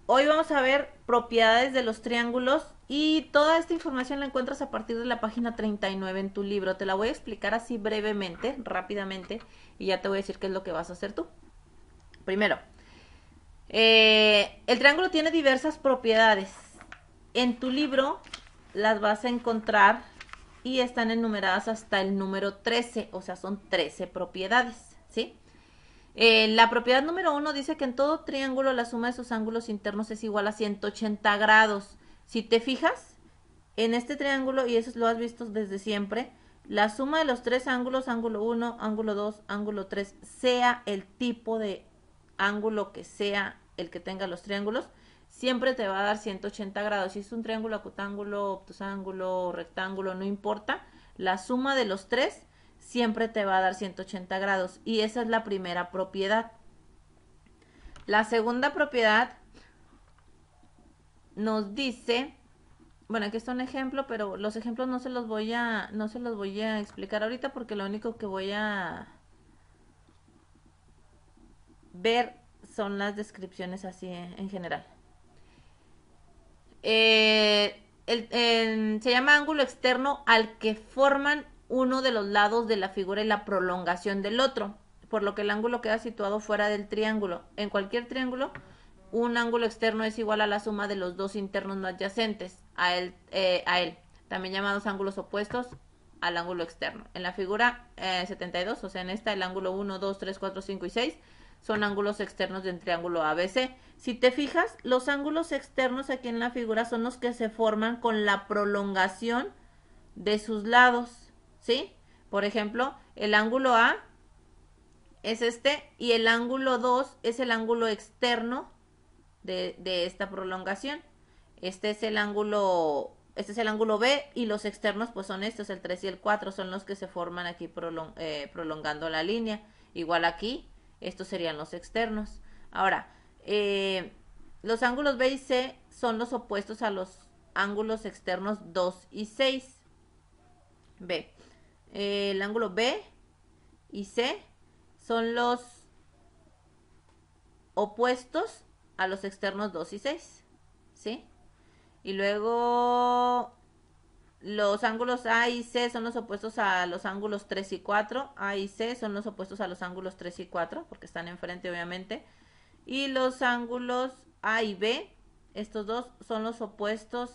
Hoy vamos a ver propiedades de los triángulos y toda esta información la encuentras a partir de la página 39 en tu libro. Te la voy a explicar así brevemente, rápidamente, y ya te voy a decir qué es lo que vas a hacer tú. Primero, el triángulo tiene diversas propiedades. En tu libro las vas a encontrar y están enumeradas hasta el número 13, o sea, son 13 propiedades, ¿sí? La propiedad número 1 dice que en todo triángulo la suma de sus ángulos internos es igual a 180 grados. Si te fijas, en este triángulo, y eso lo has visto desde siempre, la suma de los tres ángulos, ángulo 1, ángulo 2, ángulo 3, sea el tipo de ángulo que sea el que tenga los triángulos, siempre te va a dar 180 grados. Si es un triángulo, acutángulo, obtusángulo, rectángulo, no importa, la suma de los tres siempre te va a dar 180 grados. Y esa es la primera propiedad. La segunda propiedad nos dice, bueno, aquí está un ejemplo, pero los ejemplos no se los voy a explicar ahorita porque lo único que voy a ver son las descripciones así en general. Se llama ángulo externo al que forman uno de los lados de la figura y la prolongación del otro, por lo que el ángulo queda situado fuera del triángulo. En cualquier triángulo, un ángulo externo es igual a la suma de los dos internos no adyacentes a él, también llamados ángulos opuestos al ángulo externo. En la figura 72, o sea, en esta, el ángulo 1, 2, 3, 4, 5 y 6 son ángulos externos del triángulo ABC. Si te fijas, los ángulos externos aquí en la figura son los que se forman con la prolongación de sus lados, ¿sí? Por ejemplo, el ángulo A es este y el ángulo 2 es el ángulo externo de esta prolongación. Este es el ángulo B y los externos pues son estos, el 3 y el 4 son los que se forman aquí prolongando la línea. Igual aquí, estos serían los externos. Ahora, los ángulos B y C son los opuestos a los ángulos externos 2 y 6. B. El ángulo B y C son los opuestos a los externos 2 y 6. ¿Sí? Y luego los ángulos A y C son los opuestos a los ángulos 3 y 4. A y C son los opuestos a los ángulos 3 y 4, porque están enfrente obviamente. Y los ángulos A y B, estos dos son los opuestos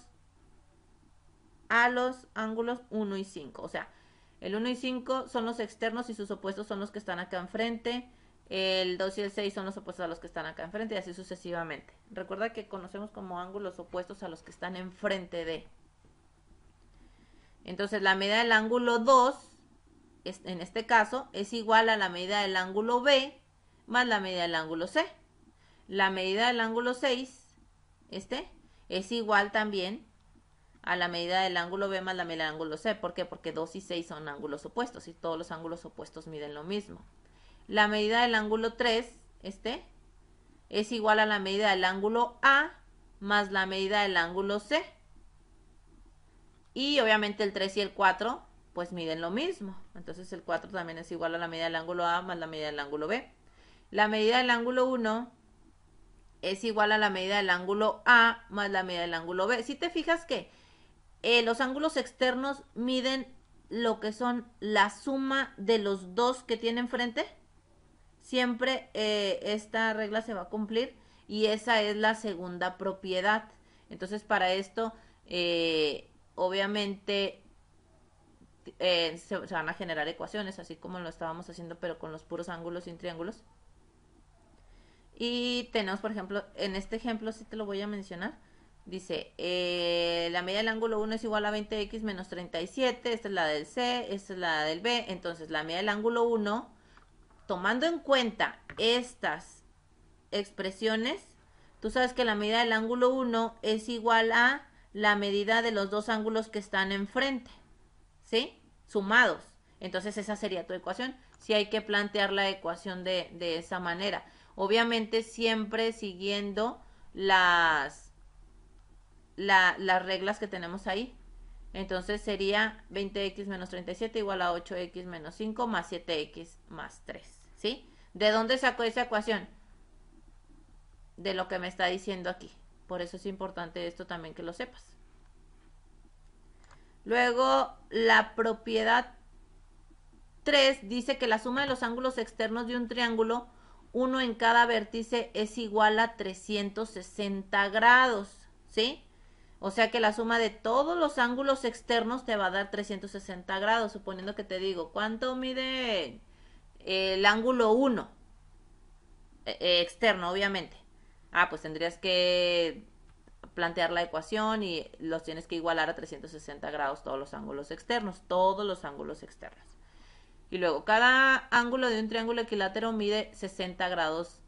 a los ángulos 1 y 5. O sea, el 1 y 5 son los externos y sus opuestos son los que están acá enfrente. El 2 y el 6 son los opuestos a los que están acá enfrente y así sucesivamente. Recuerda que conocemos como ángulos opuestos a los que están enfrente de. Entonces la medida del ángulo 2, en este caso, es igual a la medida del ángulo B más la medida del ángulo C. La medida del ángulo 6, es igual también a la medida del ángulo B más la medida del ángulo C. ¿Por qué? Porque 2 y 6 son ángulos opuestos y todos los ángulos opuestos miden lo mismo. La medida del ángulo 3, es igual a la medida del ángulo A más la medida del ángulo C. Y obviamente el 3 y el 4 pues miden lo mismo. Entonces el 4 también es igual a la medida del ángulo A más la medida del ángulo B. La medida del ángulo 1 es igual a la medida del ángulo A más la medida del ángulo B. Si te fijas que los ángulos externos miden lo que son la suma de los dos que tienen frente, siempre esta regla se va a cumplir y esa es la segunda propiedad. Entonces para esto, obviamente, se van a generar ecuaciones, así como lo estábamos haciendo, pero con los puros ángulos sin triángulos. Y tenemos, por ejemplo, en este ejemplo sí te lo voy a mencionar. Dice, la medida del ángulo 1 es igual a 20x menos 37. Esta es la del C, esta es la del B. Entonces, la medida del ángulo 1, tomando en cuenta estas expresiones, tú sabes que la medida del ángulo 1 es igual a la medida de los dos ángulos que están enfrente, ¿sí? Sumados. Entonces esa sería tu ecuación. Si hay que plantear la ecuación de esa manera. Obviamente siempre siguiendo las reglas que tenemos ahí. Entonces sería 20x menos 37 igual a 8x menos 5 más 7x más 3. ¿Sí? ¿De dónde sacó esa ecuación? De lo que me está diciendo aquí. Por eso es importante esto también que lo sepas. Luego, la propiedad 3 dice que la suma de los ángulos externos de un triángulo, uno en cada vértice, es igual a 360 grados, ¿sí? O sea que la suma de todos los ángulos externos te va a dar 360 grados, suponiendo que te digo, ¿cuánto mide el ángulo 1? Externo, obviamente. Pues tendrías que plantear la ecuación y los tienes que igualar a 360 grados todos los ángulos externos, todos los ángulos externos. Y luego, cada ángulo de un triángulo equilátero mide 60 grados.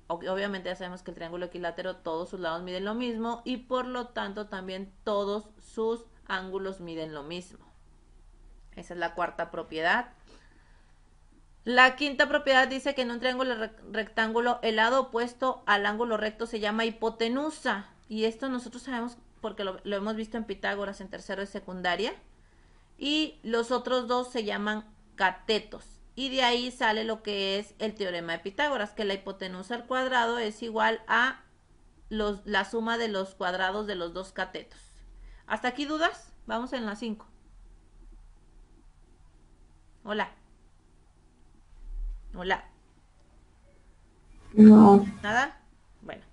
Obviamente ya sabemos que el triángulo equilátero todos sus lados miden lo mismo y por lo tanto también todos sus ángulos miden lo mismo. Esa es la cuarta propiedad. La quinta propiedad dice que en un triángulo rectángulo el lado opuesto al ángulo recto se llama hipotenusa. Y esto nosotros sabemos porque lo hemos visto en Pitágoras en tercero de secundaria. Y los otros dos se llaman catetos. Y de ahí sale lo que es el teorema de Pitágoras, que la hipotenusa al cuadrado es igual a la suma de los cuadrados de los dos catetos. ¿Hasta aquí dudas? Vamos en la 5. Hola. Hola. No. ¿Nada? Bueno,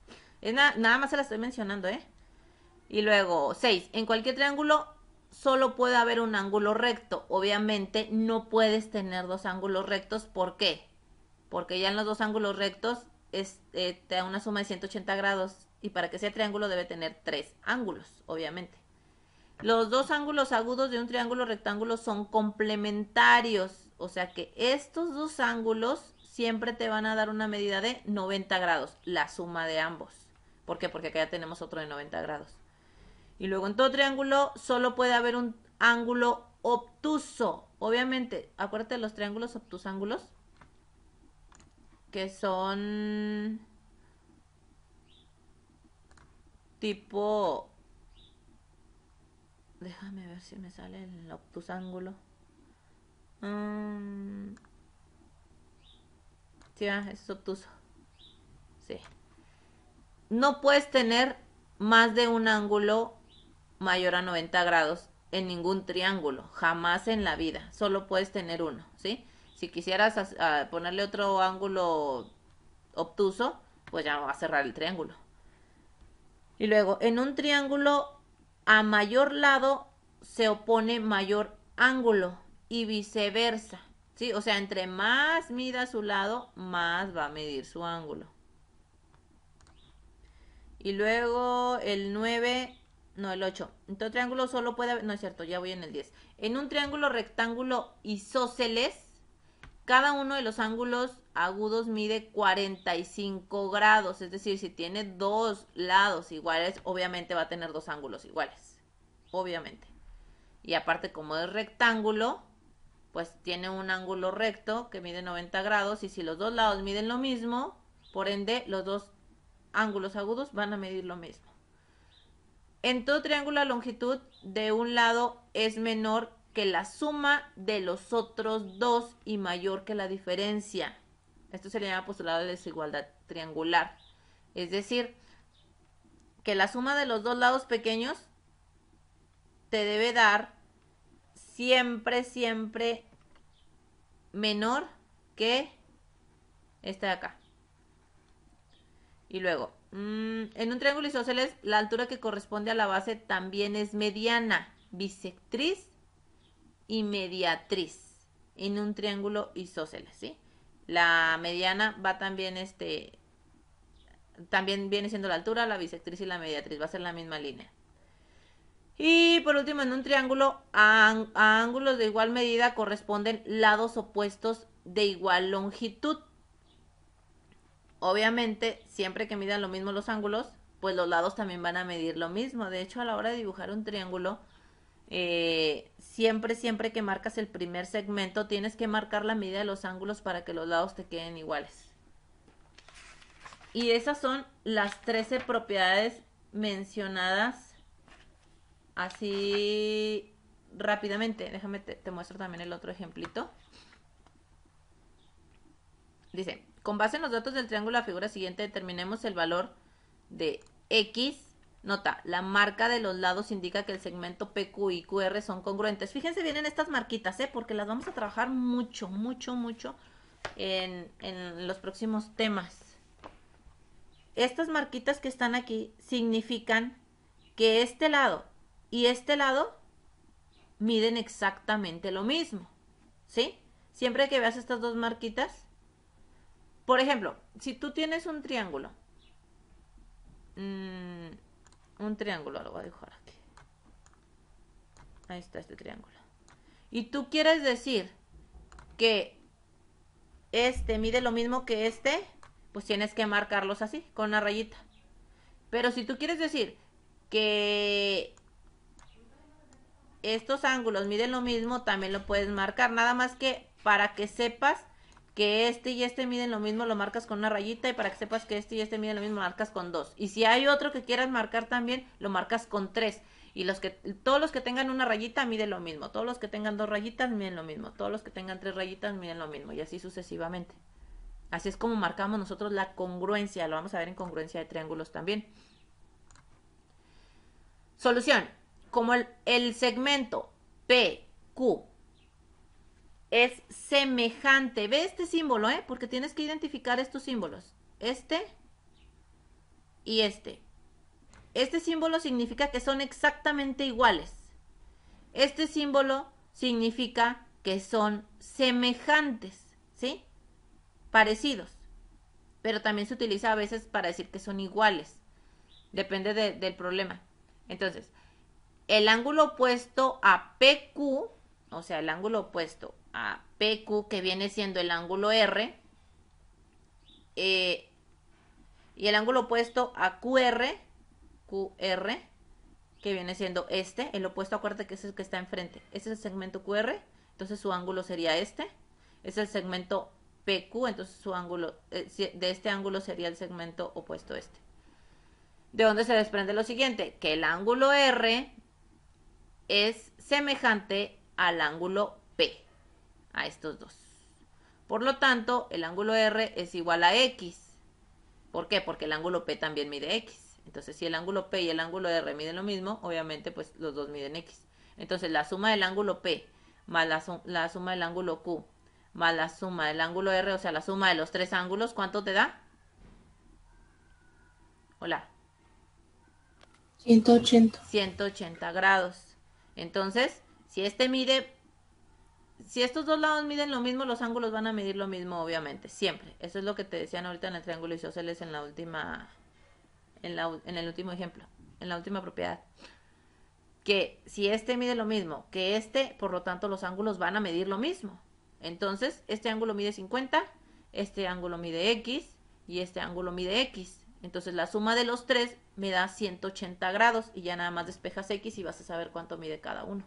nada más se la estoy mencionando, ¿eh? Y luego, 6. En cualquier triángulo solo puede haber un ángulo recto. Obviamente no puedes tener dos ángulos rectos. ¿Por qué? Porque ya en los dos ángulos rectos te da una suma de 180 grados. Y para que sea triángulo debe tener 3 ángulos, obviamente. Los dos ángulos agudos de un triángulo rectángulo son complementarios. O sea que estos dos ángulos siempre te van a dar una medida de 90 grados. La suma de ambos. ¿Por qué? Porque acá ya tenemos otro de 90 grados. Y luego en todo triángulo solo puede haber un ángulo obtuso. Obviamente, acuérdate de los triángulos obtusángulos, que son tipo... Déjame ver si me sale el obtusángulo. Sí, es obtuso. Sí. No puedes tener más de un ángulo mayor a 90 grados en ningún triángulo, jamás en la vida, solo puedes tener uno, ¿sí? Si quisieras ponerle otro ángulo obtuso, pues ya va a cerrar el triángulo. Y luego, en un triángulo, a mayor lado se opone mayor ángulo y viceversa, ¿sí? O sea, entre más mida su lado, más va a medir su ángulo. Y luego el 9, no, el 8. En todo triángulo solo puede haber, no es cierto, ya voy en el 10. En un triángulo rectángulo isósceles, cada uno de los ángulos agudos mide 45 grados. Es decir, si tiene dos lados iguales, obviamente va a tener dos ángulos iguales. Obviamente. Y aparte, como es rectángulo, pues tiene un ángulo recto que mide 90 grados. Y si los dos lados miden lo mismo, por ende, los dos ángulos agudos van a medir lo mismo. En todo triángulo la longitud de un lado es menor que la suma de los otros dos y mayor que la diferencia. Esto se le llama postulado de desigualdad triangular. Es decir, que la suma de los dos lados pequeños te debe dar siempre, siempre menor que esta de acá. Y luego, en un triángulo isósceles, la altura que corresponde a la base también es mediana, bisectriz y mediatriz. En un triángulo isósceles, ¿sí? La mediana va también, también viene siendo la altura, la bisectriz y la mediatriz. Va a ser la misma línea. Y por último, en un triángulo, a ángulos de igual medida corresponden lados opuestos de igual longitud. Obviamente, siempre que midan lo mismo los ángulos, pues los lados también van a medir lo mismo. De hecho, a la hora de dibujar un triángulo, siempre que marcas el primer segmento, tienes que marcar la medida de los ángulos para que los lados te queden iguales. Y esas son las 13 propiedades mencionadas así rápidamente. Déjame, te muestro también el otro ejemplito. Dice, con base en los datos del triángulo, la figura siguiente determinemos el valor de X Nota, la marca de los lados indica que el segmento PQ y QR son congruentes. Fíjense bien en estas marquitas, porque las vamos a trabajar mucho, mucho, mucho en los próximos temas. Estas marquitas que están aquí significan que este lado y este lado miden exactamente lo mismo, ¿sí? Siempre que veas estas dos marquitas, por ejemplo, si tú tienes un triángulo, lo voy a dibujar aquí. Ahí está este triángulo. Y tú quieres decir que este mide lo mismo que este, pues tienes que marcarlos así, con una rayita. Pero si tú quieres decir que estos ángulos miden lo mismo, también lo puedes marcar. Nada más que para que sepas que este y este miden lo mismo, lo marcas con una rayita. Y para que sepas que este y este miden lo mismo, lo marcas con 2. Y si hay otro que quieras marcar también, lo marcas con 3. Y todos los que tengan una rayita miden lo mismo. Todos los que tengan 2 rayitas miden lo mismo. Todos los que tengan 3 rayitas miden lo mismo. Y así sucesivamente. Así es como marcamos nosotros la congruencia. Lo vamos a ver en congruencia de triángulos también. Solución. Como el segmento PQ es semejante. Ve este símbolo, porque tienes que identificar estos símbolos. Este y este. Este símbolo significa que son exactamente iguales. Este símbolo significa que son semejantes, ¿sí? Parecidos. Pero también se utiliza a veces para decir que son iguales. Depende del problema. Entonces, el ángulo opuesto a PQ, o sea, el ángulo opuesto a PQ, que viene siendo el ángulo R, y el ángulo opuesto a QR, que viene siendo este, el opuesto, acuérdate que es el que está enfrente. Este es el segmento QR, entonces su ángulo sería este. Es el segmento PQ, entonces su ángulo, de este ángulo sería el segmento opuesto a este. ¿De dónde se desprende lo siguiente? Que el ángulo R es semejante al ángulo P, a estos dos. Por lo tanto, el ángulo R es igual a X. ¿Por qué? Porque el ángulo P también mide X. Entonces, si el ángulo P y el ángulo R miden lo mismo, obviamente, pues los dos miden X. Entonces, la suma del ángulo P más la suma del ángulo Q más la suma del ángulo R, o sea, la suma de los tres ángulos, ¿cuánto te da? Hola. 180. 180 grados. Entonces, si estos dos lados miden lo mismo, los ángulos van a medir lo mismo, obviamente, siempre. Eso es lo que te decían ahorita en el triángulo isósceles en el último ejemplo, en la última propiedad. Que si este mide lo mismo que este, por lo tanto los ángulos van a medir lo mismo. Entonces, este ángulo mide 50, este ángulo mide X y este ángulo mide X. Entonces, la suma de los tres me da 180 grados y ya nada más despejas X y vas a saber cuánto mide cada uno.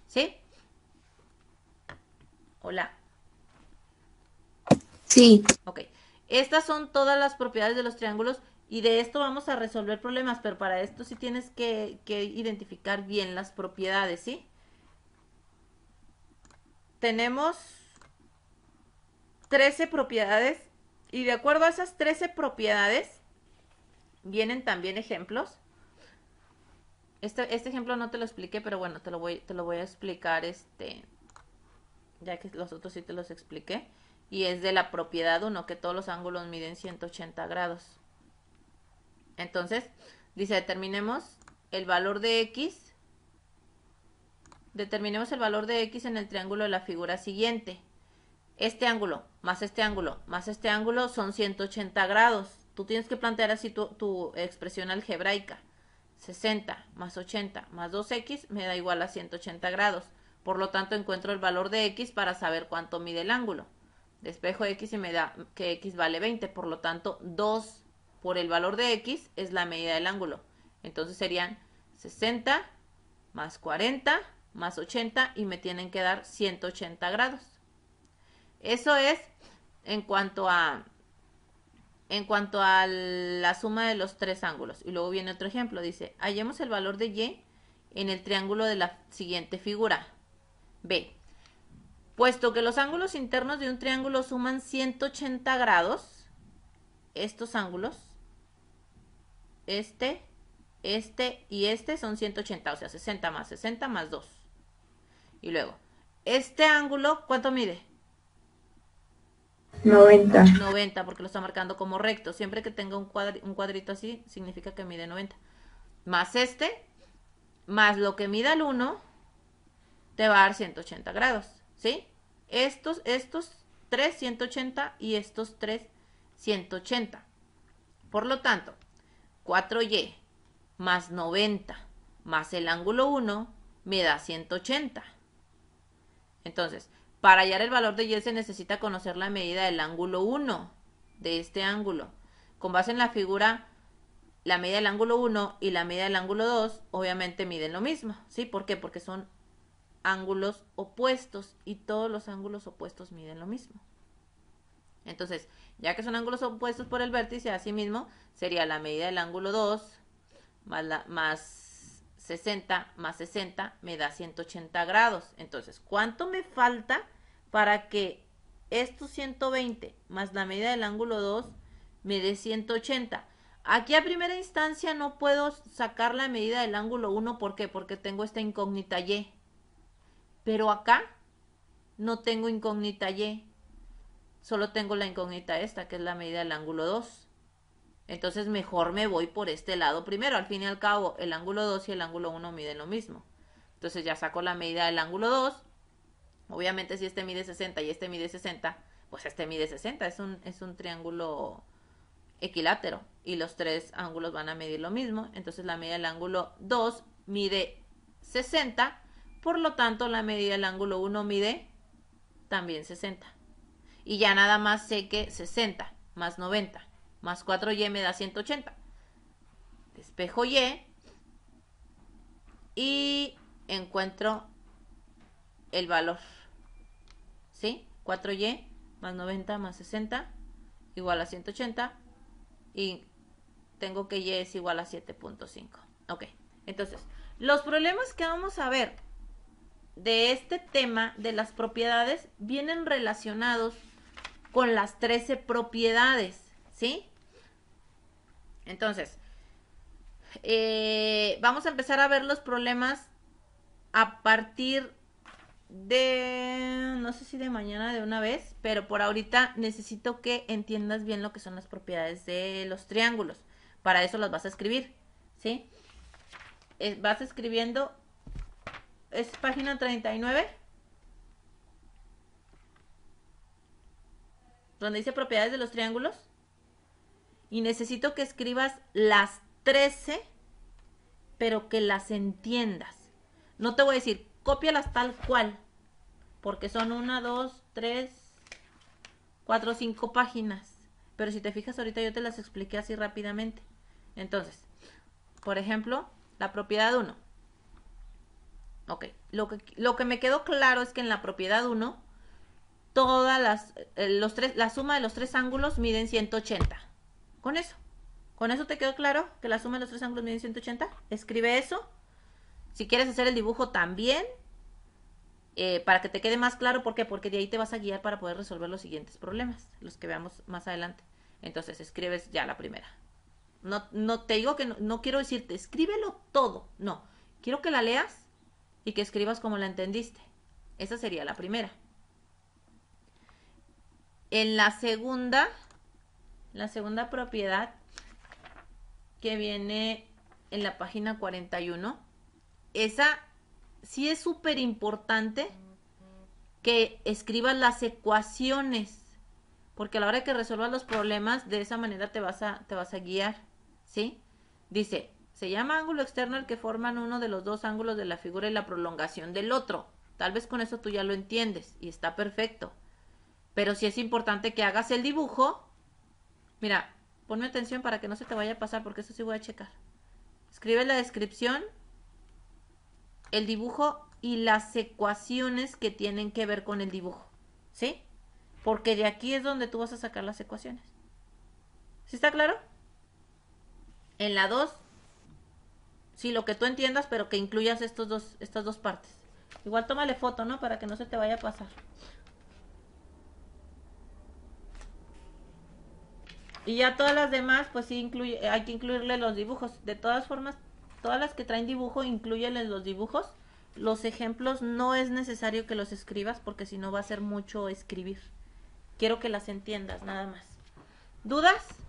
¿Sí? Hola. Sí. Ok. Estas son todas las propiedades de los triángulos y de esto vamos a resolver problemas, pero para esto sí tienes que identificar bien las propiedades, ¿sí? Tenemos 13 propiedades y de acuerdo a esas 13 propiedades vienen también ejemplos. Este ejemplo no te lo expliqué, pero bueno, te lo voy a explicar ya que los otros sí te los expliqué. Y es de la propiedad 1, que todos los ángulos miden 180 grados. Entonces, dice, determinemos el valor de X. Determinemos el valor de X en el triángulo de la figura siguiente. Este ángulo más este ángulo más este ángulo son 180 grados. Tú tienes que plantear así tu expresión algebraica. 60 más 80 más 2x me da igual a 180 grados. Por lo tanto, encuentro el valor de x para saber cuánto mide el ángulo. Despejo x y me da que x vale 20. Por lo tanto, 2 por el valor de x es la medida del ángulo. Entonces serían 60 más 40 más 80 y me tienen que dar 180 grados. Eso es en cuanto a la suma de los tres ángulos. Y luego viene otro ejemplo. Dice, hallemos el valor de y en el triángulo de la siguiente figura. B. Puesto que los ángulos internos de un triángulo suman 180 grados, estos ángulos, este este y este son 180, o sea, 60 más 2. Y luego, este ángulo, ¿cuánto mide? 90. 90, porque lo está marcando como recto. Siempre que tenga un cuadrito así, significa que mide 90. Más este, más lo que mida el 1, te va a dar 180 grados, ¿sí? Estos 3, 180 y estos 3, 180. Por lo tanto, 4y más 90 más el ángulo 1 me da 180. Entonces, para hallar el valor de y se necesita conocer la medida del ángulo 1 de este ángulo. Con base en la figura, la medida del ángulo 1 y la medida del ángulo 2 obviamente miden lo mismo, ¿sí? ¿Por qué? Porque son ángulos opuestos y todos los ángulos opuestos miden lo mismo. Entonces, ya que son ángulos opuestos por el vértice, así mismo sería la medida del ángulo 2 más 60 más 60 me da 180 grados. Entonces, ¿cuánto me falta para que estos 120 más la medida del ángulo 2 me dé 180? Aquí a primera instancia no puedo sacar la medida del ángulo 1. ¿Por qué? Porque tengo esta incógnita y. Pero acá no tengo incógnita y. Solo tengo la incógnita esta, que es la medida del ángulo 2. Entonces mejor me voy por este lado primero. Al fin y al cabo, el ángulo 2 y el ángulo 1 miden lo mismo. Entonces ya saco la medida del ángulo 2. Obviamente si este mide 60 y este mide 60, pues este mide 60. Es un triángulo equilátero. Y los tres ángulos van a medir lo mismo. Entonces la medida del ángulo 2 mide 60. Por lo tanto, la medida del ángulo 1 mide también 60. Y ya nada más sé que 60 más 90 más 4y me da 180. Despejo y encuentro el valor. ¿Sí? 4y más 90 más 60 igual a 180 y tengo que y es igual a 7.5. Ok, entonces, los problemas que vamos a ver de este tema de las propiedades vienen relacionados con las 13 propiedades, ¿sí? Entonces, vamos a empezar a ver los problemas a partir de, no sé si de mañana de una vez, pero por ahorita necesito que entiendas bien lo que son las propiedades de los triángulos. Para eso las vas a escribir, ¿sí? Vas escribiendo, es página 39, donde dice propiedades de los triángulos. Y necesito que escribas las 13, pero que las entiendas. No te voy a decir, cópialas tal cual, porque son 1, 2, 3, 4, 5 páginas. Pero si te fijas, ahorita yo te las expliqué así rápidamente. Entonces, por ejemplo, la propiedad 1. Ok, lo que me quedó claro es que en la propiedad 1, la suma de los tres ángulos miden 180. Con eso. ¿Con eso te quedó claro que la suma de los tres ángulos mide 180? Escribe eso. Si quieres hacer el dibujo también, para que te quede más claro. ¿Por qué? Porque de ahí te vas a guiar para poder resolver los siguientes problemas, los que veamos más adelante. Entonces escribes ya la primera. No te digo que no quiero decirte, escríbelo todo. No, quiero que la leas y que escribas como la entendiste. Esa sería la primera. En la segunda propiedad, que viene en la página 41, esa sí es súper importante que escribas las ecuaciones, porque a la hora de que resuelvas los problemas, de esa manera te vas a guiar, ¿sí? Dice, se llama ángulo externo el que forman uno de los dos ángulos de la figura y la prolongación del otro. Tal vez con eso tú ya lo entiendes y está perfecto. Pero sí es importante que hagas el dibujo. Mira, ponme atención para que no se te vaya a pasar, porque eso sí voy a checar. Escribe la descripción, el dibujo y las ecuaciones que tienen que ver con el dibujo, ¿sí? Porque de aquí es donde tú vas a sacar las ecuaciones. ¿Sí está claro? En la 2, sí, lo que tú entiendas, pero que incluyas estas dos partes. Igual tómale foto, ¿no? Para que no se te vaya a pasar. Y ya todas las demás, pues sí, hay que incluirle los dibujos. De todas formas, Todas las que traen dibujo, inclúyeles los dibujos. Los ejemplos no es necesario que los escribas porque si no va a ser mucho escribir. Quiero que las entiendas, nada más. ¿Dudas?